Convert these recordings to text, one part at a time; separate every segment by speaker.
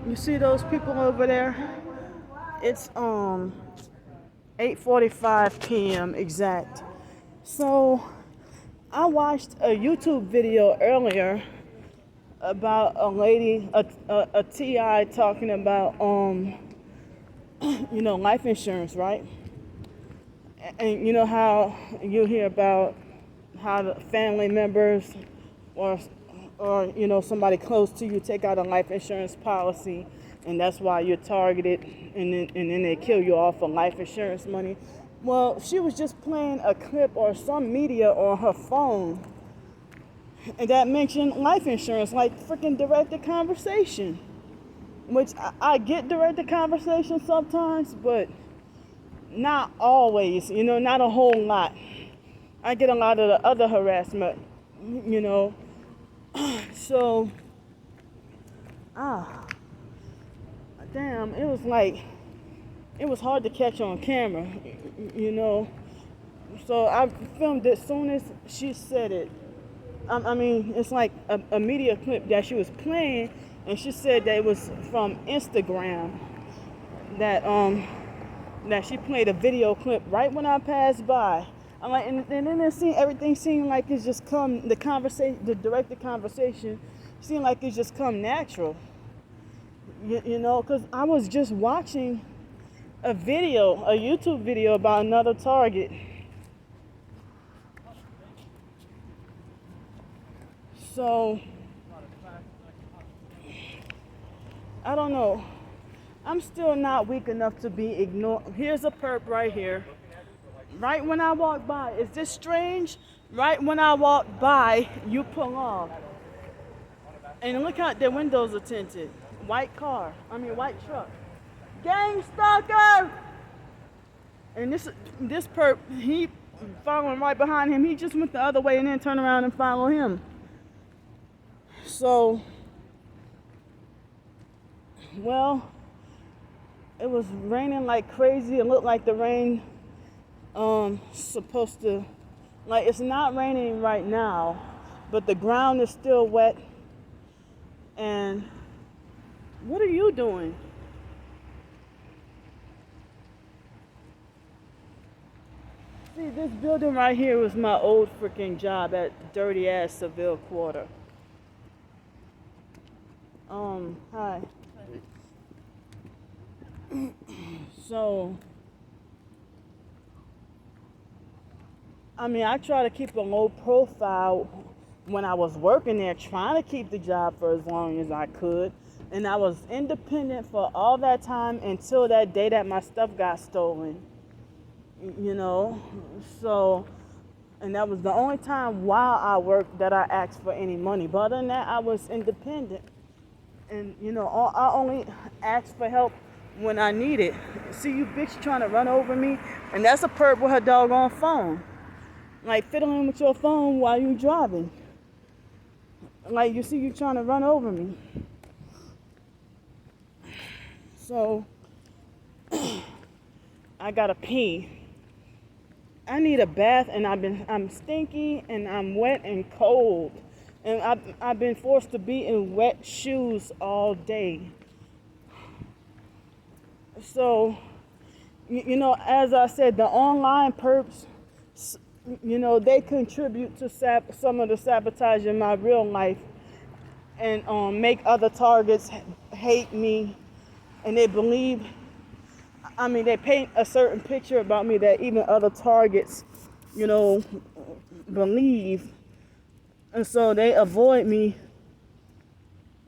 Speaker 1: You see those people over there? It's 8:45 p.m. exact. So I watched a YouTube video earlier about a lady, a TI talking about life insurance, right? And you know how you hear about how the family members or somebody close to you take out a life insurance policy, and that's why you're targeted, and then they kill you off for life insurance money. Well, she was just playing a clip or some media on her phone, and that mentioned life insurance, like freaking directed conversation. Which I get directed conversation sometimes, but not always, not a whole lot. I get a lot of the other harassment, So, damn, it was hard to catch on camera, So I filmed it as soon as she said it. It's like a media clip that she was playing, and she said that it was from Instagram, that she played a video clip right when I passed by. I'm like, and then everything seemed like it's just the directed conversation seemed like it's just come natural, because I was just watching a YouTube video about another target. So, I don't know. I'm still not weak enough to be ignored. Here's a perp right here. Right when I walk by. Is this strange? Right when I walk by, you pull off. And look how their windows are tinted. White truck. Gang stalker! And this perp, he following right behind him. He just went the other way and then turned around and followed him. So, well, it was raining like crazy. It looked like the rain supposed to, like, it's not raining right now, but the ground is still wet. And what are you doing? See, this building right here was my old freaking job at dirty ass Seville Quarter. Hi. So, I try to keep a low profile when I was working there, trying to keep the job for as long as I could. And I was independent for all that time until that day that my stuff got stolen. So, and that was the only time while I worked that I asked for any money. But other than that, I was independent. And, I only asked for help when I need it. See you bitch trying to run over me, and that's a perp with her doggone phone. Like fiddling with your phone while you driving. Like you see you trying to run over me. So I gotta pee. I need a bath, and I'm stinky and I'm wet and cold. And I've been forced to be in wet shoes all day. So, as I said, the online perps, they contribute to some of the sabotage in my real life, and make other targets hate me, and they believe, they paint a certain picture about me that even other targets, believe, and so they avoid me.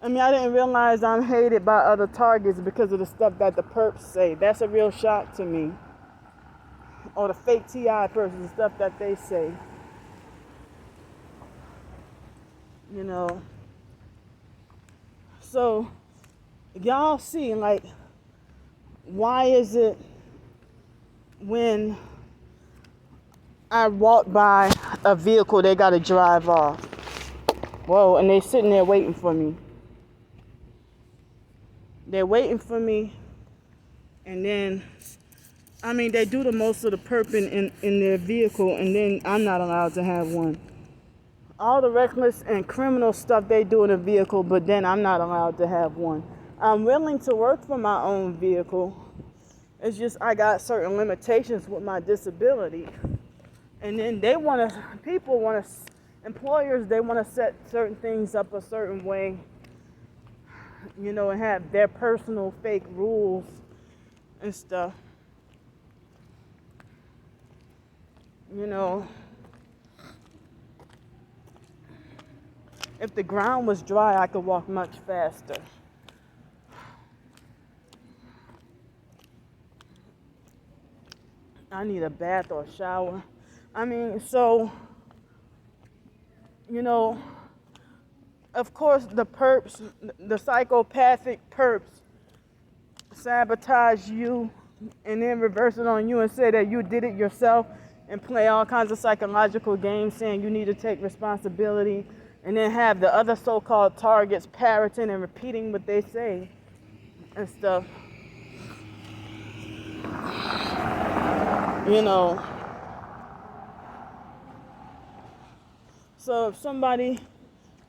Speaker 1: I didn't realize I'm hated by other targets because of the stuff that the perps say. That's a real shock to me. Or the fake TI person, the stuff that they say. So, y'all see, like, why is it when I walk by a vehicle, they gotta drive off? Whoa, and they sitting there waiting for me. They're waiting for me, and then, they do the most of the perping in their vehicle, and then I'm not allowed to have one. All the reckless and criminal stuff they do in a vehicle, but then I'm not allowed to have one. I'm willing to work for my own vehicle. It's just I got certain limitations with my disability. And then employers, they want to set certain things up a certain way, and have their personal fake rules and stuff. If the ground was dry, I could walk much faster. I need a bath or a shower. Of course, the psychopathic perps sabotage you and then reverse it on you and say that you did it yourself and play all kinds of psychological games saying you need to take responsibility, and then have the other so-called targets parroting and repeating what they say and stuff. So if somebody,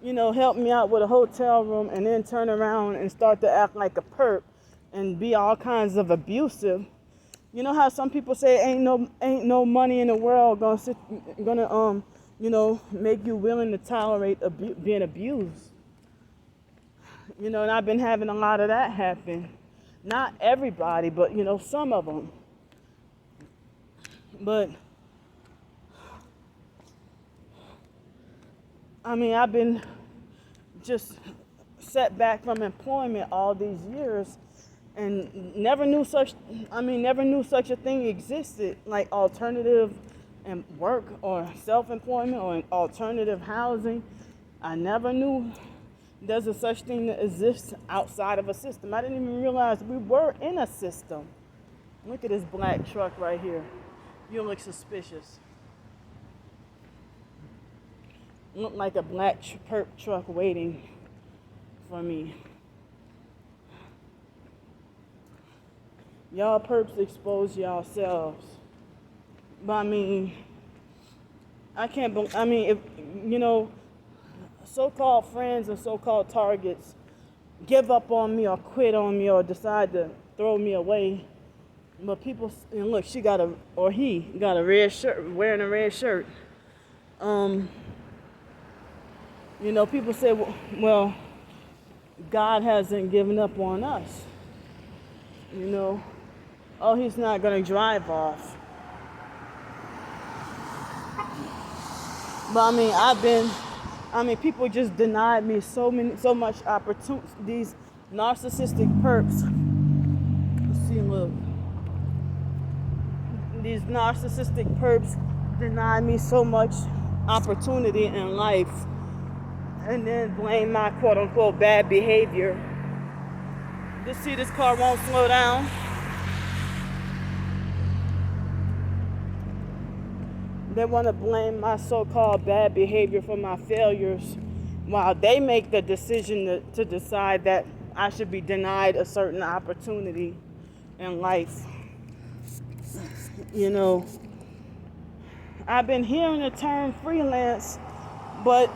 Speaker 1: help me out with a hotel room and then turn around and start to act like a perp and be all kinds of abusive, how some people say ain't no money in the world gonna make you willing to tolerate being abused. And I've been having a lot of that happen. Not everybody, but some of them. But I've been just set back from employment all these years and never knew such a thing existed, like alternative and work or self-employment or alternative housing. I never knew there's a such thing that exists outside of a system. I didn't even realize we were in a system. Look at this black truck right here. You look suspicious. Look like a black perp truck waiting for me. Y'all perps expose yourselves. But I can't believe, if, so-called friends and so-called targets give up on me or quit on me or decide to throw me away. But people, and look, he got a red shirt, wearing a red shirt. People say, well, God hasn't given up on us. Oh, he's not going to drive off. But people just denied me so much opportunity. These narcissistic perps. Let's see, look. These narcissistic perps denied me so much opportunity in life, and then blame my quote unquote bad behavior. Just see, this car won't slow down. They want to blame my so-called bad behavior for my failures, while they make the decision to decide that I should be denied a certain opportunity in life. I've been hearing the term freelance, but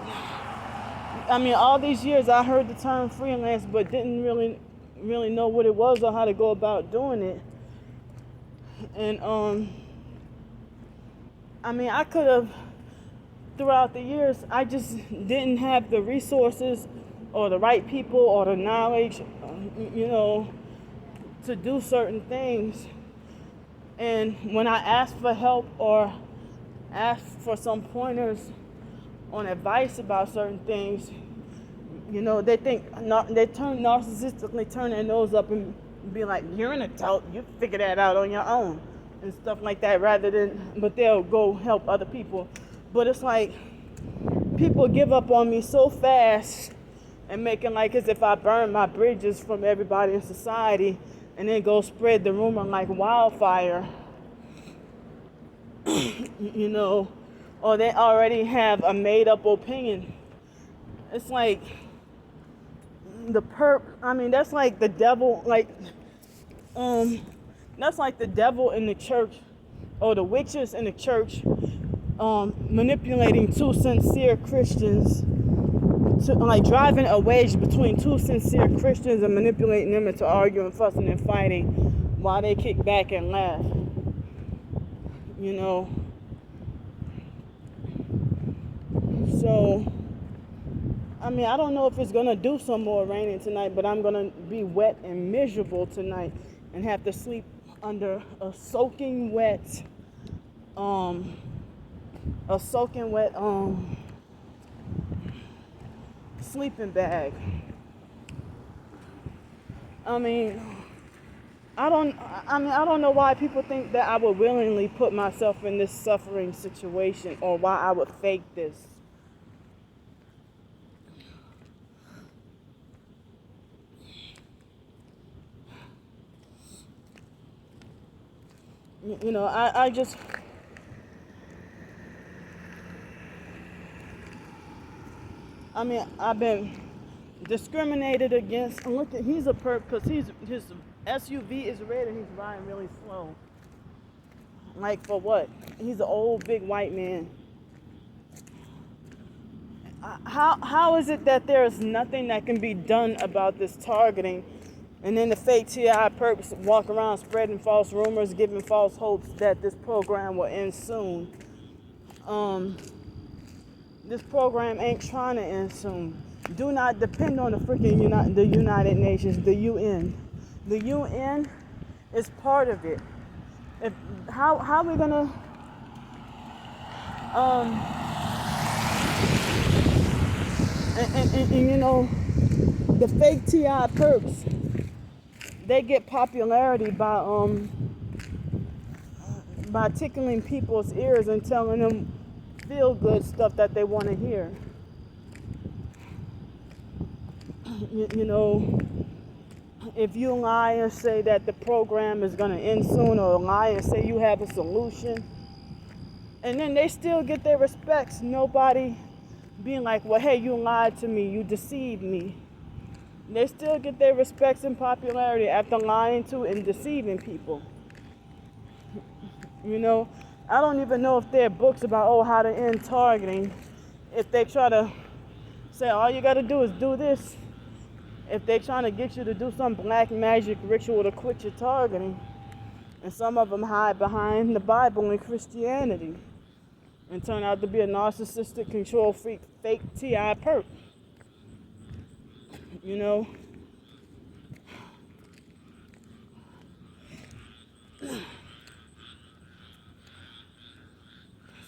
Speaker 1: all these years I heard the term freelance, but didn't really know what it was or how to go about doing it. And I could have, throughout the years, I just didn't have the resources or the right people or the knowledge, to do certain things. And when I asked for help or asked for some pointers on advice about certain things, they narcissistically turn their nose up and be like, you're an adult, you figure that out on your own. And stuff like that, but they'll go help other people. But it's like people give up on me so fast and making like as if I burn my bridges from everybody in society and then go spread the rumor like wildfire. Or they already have a made up opinion. It's like the perp, that's like the devil, that's like the devil in the church, or the witches in the church, manipulating two sincere Christians driving a wedge between two sincere Christians and manipulating them into arguing, fussing, and fighting while they kick back and laugh. You know. So, I mean, I don't know if it's going to do some more raining tonight, but I'm going to be wet and miserable tonight and have to sleep under a soaking wet sleeping bag. I don't know why people think that I would willingly put myself in this suffering situation, or why I would fake this. You know, I've been discriminated against. And look, he's a perp because his SUV is red and he's riding really slow. Like, for what? He's an old big white man. How is it that there is nothing that can be done about this targeting, and then the fake TI perps walk around spreading false rumors, giving false hopes that this program will end soon? This program ain't trying to end soon. Do not depend on the freaking United Nations, the UN. The UN is part of it. How are we gonna and you know, the fake TI perps, they get popularity by tickling people's ears and telling them feel good stuff that they want to hear. You know, if you lie and say that the program is going to end soon, or lie and say you have a solution, and then they still get their respects, nobody being like, well, hey, you lied to me, you deceived me. They still get their respects and popularity after lying to and deceiving people. You know, I don't even know if there are books about, how to end targeting. If they try to say, all you got to do is do this. If they're trying to get you to do some black magic ritual to quit your targeting. And some of them hide behind the Bible and Christianity and turn out to be a narcissistic, control freak, fake TI perp. You know?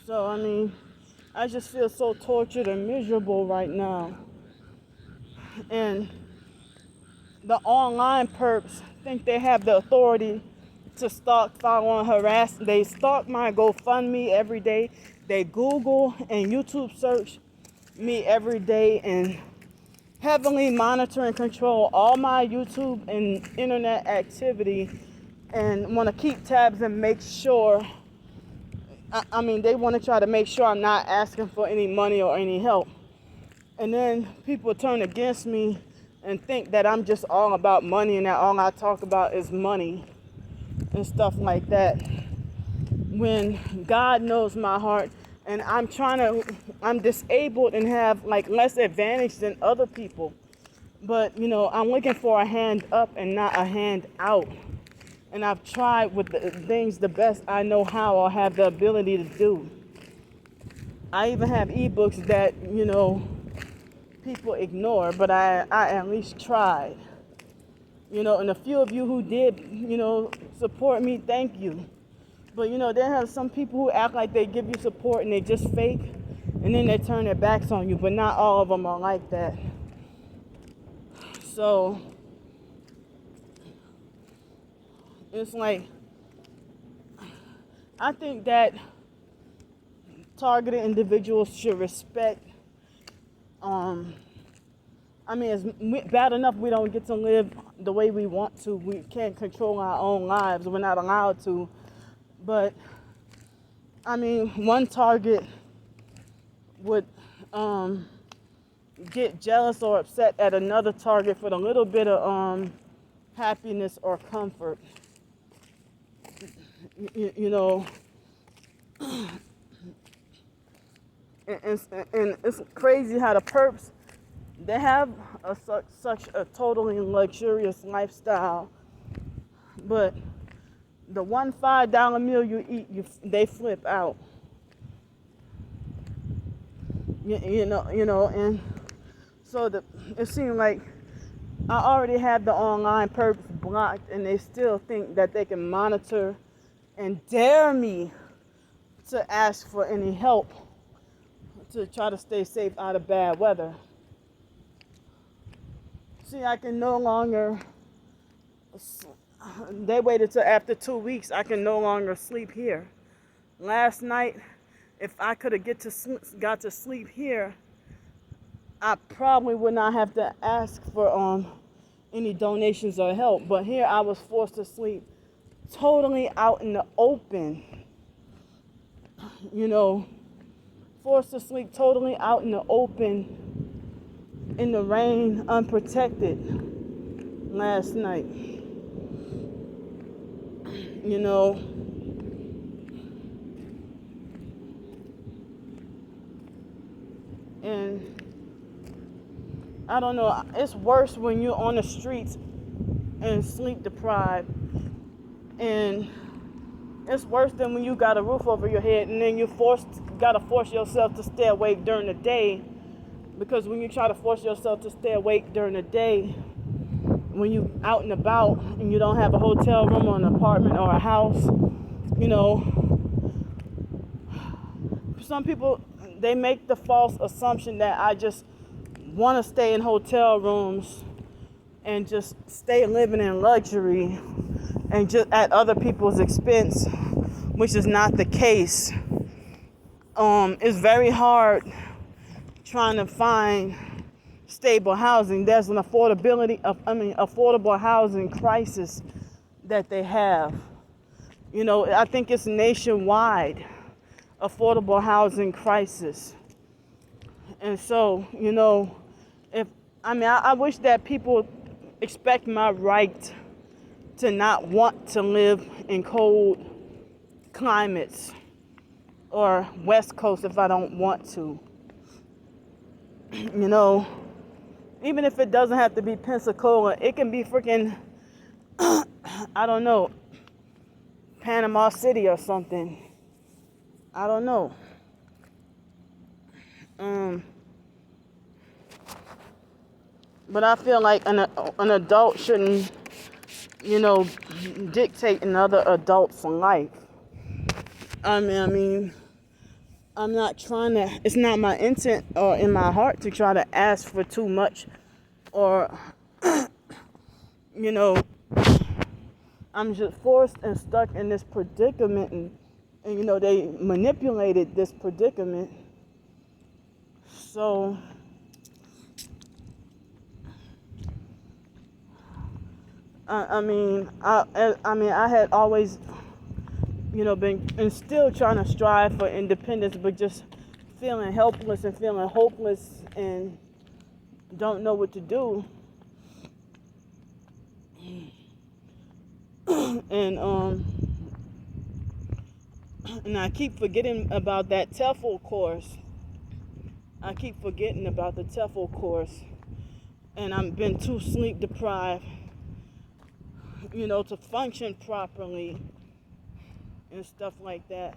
Speaker 1: So, I just feel so tortured and miserable right now. And the online perps think they have the authority to stalk, follow, and harass. They stalk my GoFundMe every day. They Google and YouTube search me every day and heavily monitor and control all my YouTube and internet activity, and want to keep tabs and make sure, they want to try to make sure I'm not asking for any money or any help. And then people turn against me and think that I'm just all about money and that all I talk about is money and stuff like that. When God knows my heart, and I'm disabled and have less advantage than other people. But, I'm looking for a hand up and not a hand out. And I've tried with the things the best I know how or have the ability to do. I even have ebooks that, people ignore, but I at least tried. And a few of you who did, support me, thank you. But, there are some people who act like they give you support and they just fake, and then they turn their backs on you, but not all of them are like that. So, it's I think that targeted individuals should respect, it's bad enough we don't get to live the way we want to. We can't control our own lives. We're not allowed to. But, one target would get jealous or upset at another target for a little bit of happiness or comfort. And it's crazy how the perps They have such a totally luxurious lifestyle, but the one $5 meal you eat, they flip out. And so it seemed like I already have the online perps blocked, and they still think that they can monitor and dare me to ask for any help to try to stay safe out of bad weather. See, I can no longer, they waited till after 2 weeks, I can no longer sleep here. Last night, if I could have got to sleep here, I probably would not have to ask for any donations or help. But here I was forced to sleep totally out in the open. Forced to sleep totally out in the open, in the rain, unprotected last night. And I don't know, it's worse when you're on the streets and sleep deprived. And it's worse than when you got a roof over your head and then you gotta force yourself to stay awake during the day. Because when you try to force yourself to stay awake during the day, when you out and about and you don't have a hotel room or an apartment or a house, some people, they make the false assumption that I just want to stay in hotel rooms and just stay living in luxury and just at other people's expense, which is not the case. It's very hard trying to find stable housing. There's an affordable housing crisis that they have. I think it's nationwide, affordable housing crisis. And so, I wish that people expect my right to not want to live in cold climates or West Coast if I don't want to. Even if it doesn't have to be Pensacola, it can be freaking, I don't know, Panama City or something. I don't know. But I feel like an adult shouldn't, dictate another adult's life. I'm not trying to, it's not my intent or in my heart to try to ask for too much or, I'm just forced and stuck in this predicament and they manipulated this predicament. So, I had always, been and still trying to strive for independence, but just feeling helpless and feeling hopeless and don't know what to do. And I keep forgetting about that TEFL course. I keep forgetting about the TEFL course. And I've been too sleep deprived, to function properly and stuff like that.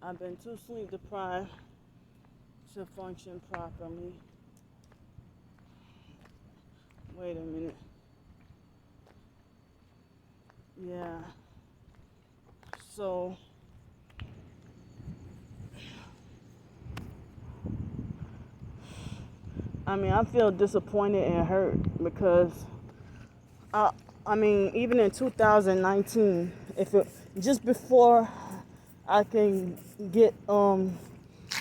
Speaker 1: I've been too sleep deprived to function properly. Wait a minute. Yeah. So I feel disappointed and hurt because even in 2019, just before I can get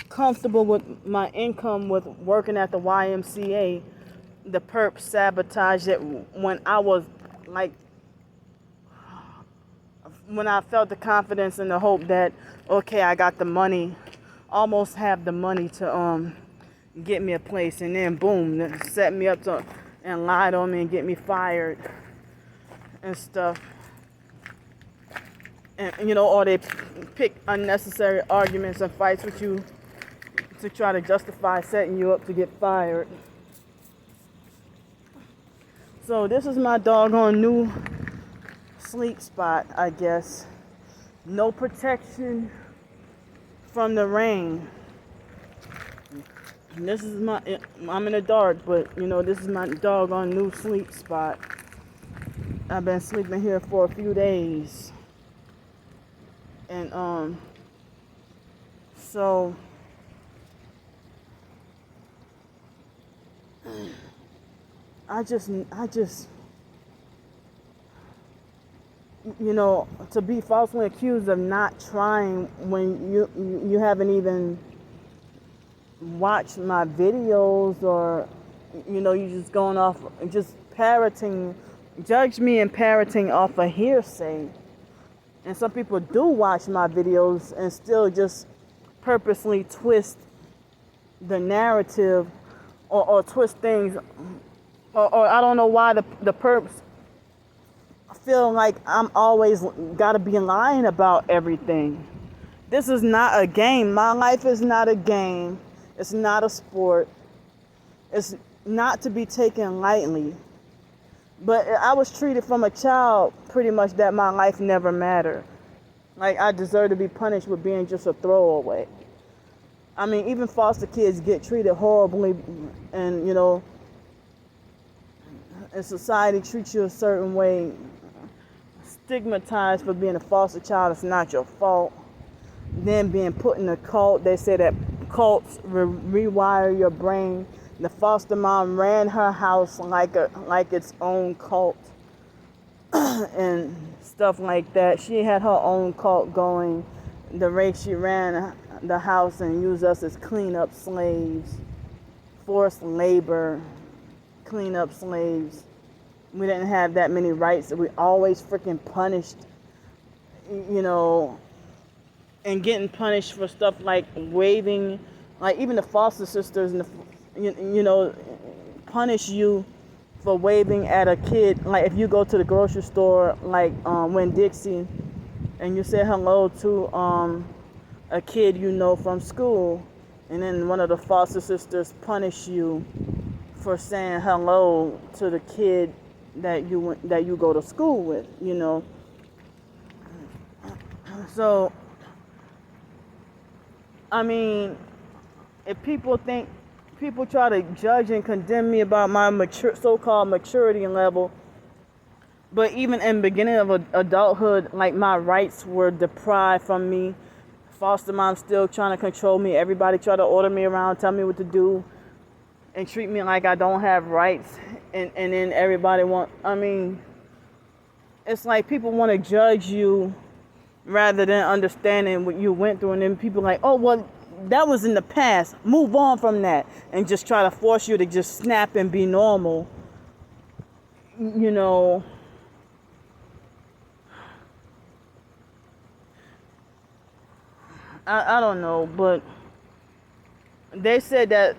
Speaker 1: comfortable with my income with working at the YMCA, the perp sabotaged it when I was when I felt the confidence and the hope that, okay, I got the money, almost have the money to get me a place, and then boom, set me up and lied on me and get me fired and stuff. and or they pick unnecessary arguments and fights with you to try to justify setting you up to get fired. So this is my doggone new sleep spot, I guess. No protection from the rain. And this is I'm in the dark, but this is my doggone new sleep spot. I've been sleeping here for a few days. And so I just to be falsely accused of not trying when you haven't even watched my videos, or you just going off, just parroting, judge me and parroting off a hearsay. And some people do watch my videos and still just purposely twist the narrative, or twist things, or I don't know why the perps feel like I'm always gotta be lying about everything. This is not a game. My life is not a game. It's not a sport. It's not to be taken lightly. But I was treated from a child pretty much that my life never mattered. Like I deserve to be punished with being just a throwaway. I mean, even foster kids get treated horribly, and and society treats you a certain way. Stigmatized for being a foster child. It's not your fault. Then being put in a cult. They say that cults rewire your brain. The foster mom ran her house like its own cult and stuff like that. She had her own cult going. The way she ran the house and used us as cleanup slaves, forced labor, cleanup slaves. We didn't have that many rights. We always freaking punished, and getting punished for stuff like waving, like even the foster sisters and punish you for waving at a kid. Like if you go to the grocery store, like Winn-Dixie, and you say hello to a kid from school, and then one of the foster sisters punish you for saying hello to the kid that you go to school with, So, I mean, if people try to judge and condemn me about my so-called maturity level, but even in the beginning of adulthood, like my rights were deprived from me. Foster mom still trying to control me. Everybody try to order me around, tell me what to do, and treat me like I don't have rights. And then everybody it's like people want to judge you rather than understanding what you went through. And then people like, oh, well, that was in the past. Move on from that. And just try to force you to just snap and be normal. I don't know, but they said that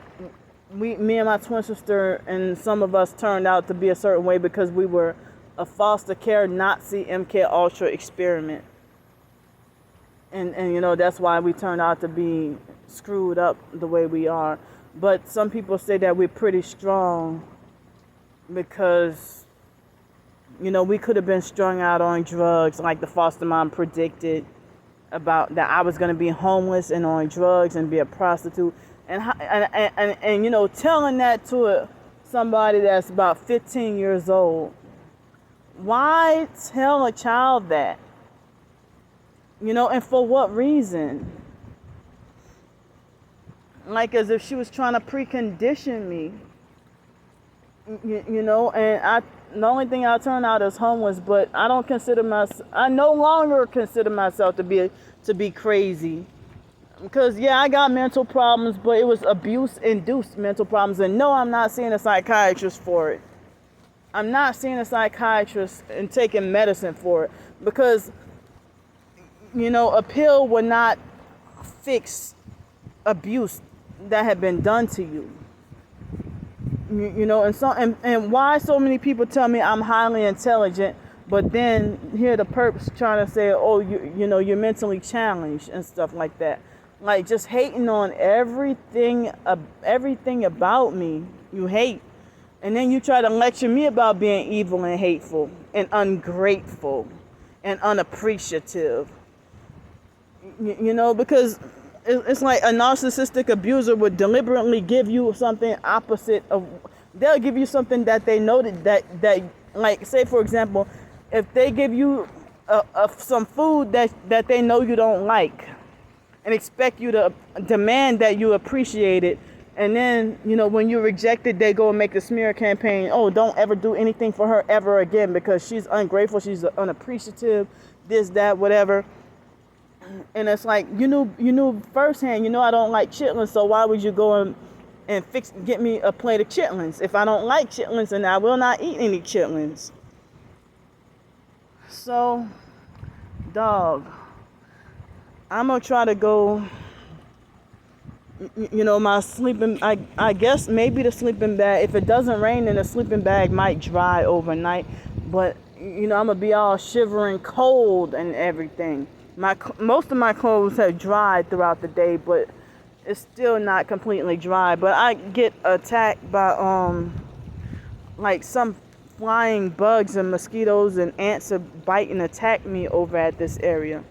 Speaker 1: me and my twin sister and some of us turned out to be a certain way because we were a foster care Nazi MK Ultra experiment. And that's why we turned out to be screwed up the way we are. But some people say that we're pretty strong because, we could have been strung out on drugs like the foster mom predicted about that I was going to be homeless and on drugs and be a prostitute. And telling that to somebody that's about 15 years old. Why tell a child that? And for what reason? Like as if she was trying to precondition me. And the only thing I turned out is homeless, but I no longer consider myself to be crazy. Because, I got mental problems, but it was abuse-induced mental problems. And no, I'm not seeing a psychiatrist for it. I'm not seeing a psychiatrist and taking medicine for it. Because, a pill would not fix abuse that had been done to you. And why so many people tell me I'm highly intelligent, But then here the perps trying to say, oh, you know, you're mentally challenged and stuff like that. Like just hating on everything about me. You hate. And then you try to lecture me about being evil and hateful and ungrateful and unappreciative. You know, because it's like a narcissistic abuser would deliberately give you something opposite of, they'll give you something that they know that like, say for example, if they give you some food that they know you don't like and expect you to demand that you appreciate it, and then, you know, when you reject it, they go and make a smear campaign. Oh, don't ever do anything for her ever again because she's ungrateful, she's unappreciative, this, that, whatever. And it's like, you knew firsthand, you know I don't like chitlins, so why would you go and get me a plate of chitlins? If I don't like chitlins, then I will not eat any chitlins. So, dog, I'm gonna try to go, you know, my sleeping, I guess maybe the sleeping bag, if it doesn't rain, then the sleeping bag might dry overnight. But, you know, I'm gonna be all shivering cold and everything. Most of my clothes have dried throughout the day, but it's still not completely dry. But I get attacked by like some flying bugs and mosquitoes, and ants are bite and attack me over at this area.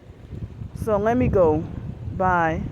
Speaker 1: So let me go. Bye.